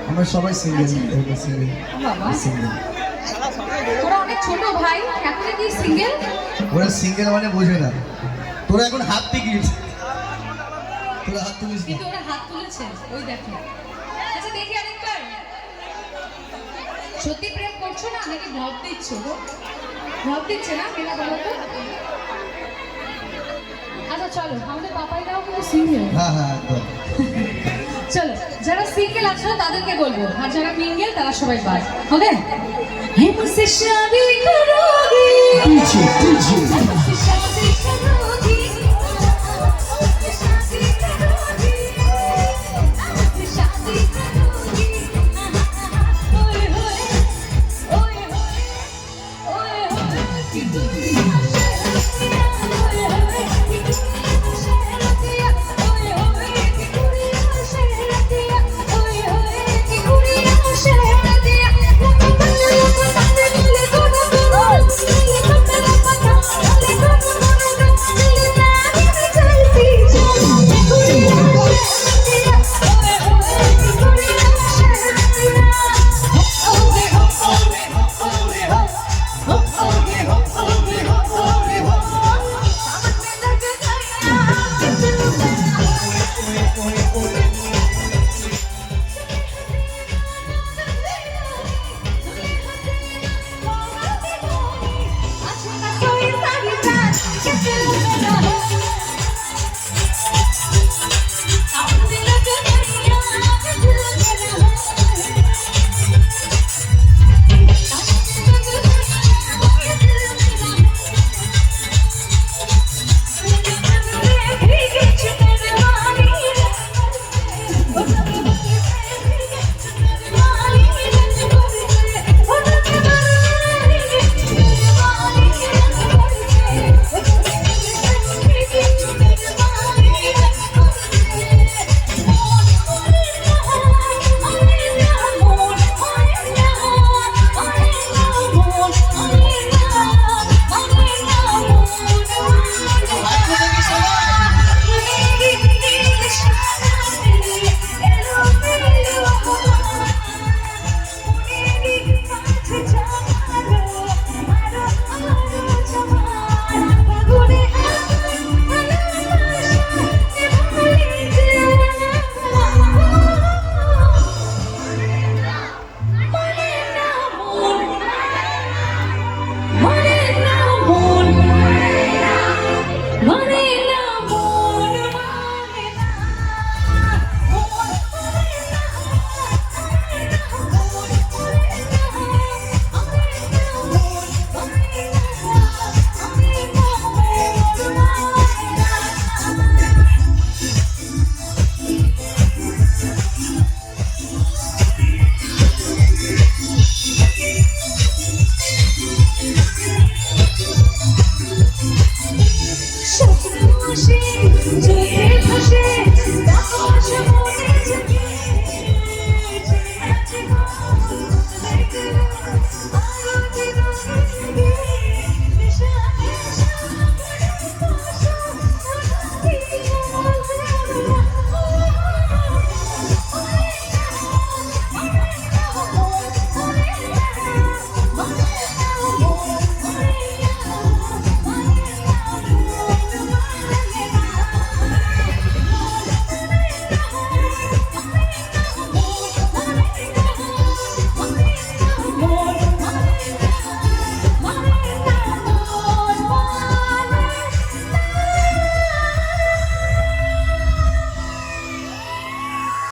আমরা সবাই single single single তোরা অনেক ছোট ভাই এখন কি সিঙ্গেল ওরা সিঙ্গেল মানে বোঝে না তোরা এখন হাত টিকিস তোরা হাত তুলিস কিন্তু ওরা হাত তুলেছে ওই দেখো আচ্ছা দেখি আরেকবার সত্যি প্রেম করছো না নাকি ভাব দিচ্ছ গো ভাব দিচ্ছে না কেন বলো তো আচ্ছা চলো আমাদের পাপাইরাও কিন্তু সিঙ্গেল হ্যাঁ হ্যাঁ একদম চলো যারা সিঙ্গেল আছো তাদেরকে বলবো আর যারা মিঙ্গেল তারা সবাই বাদ ওকে হে মুঝসে শাদি করোগি পিছে পিছে मुझसे शादी करोगी मुझसे शादी करोगी मुझसे शादी करोगी ओए होए ओए होए ओए होए कि तू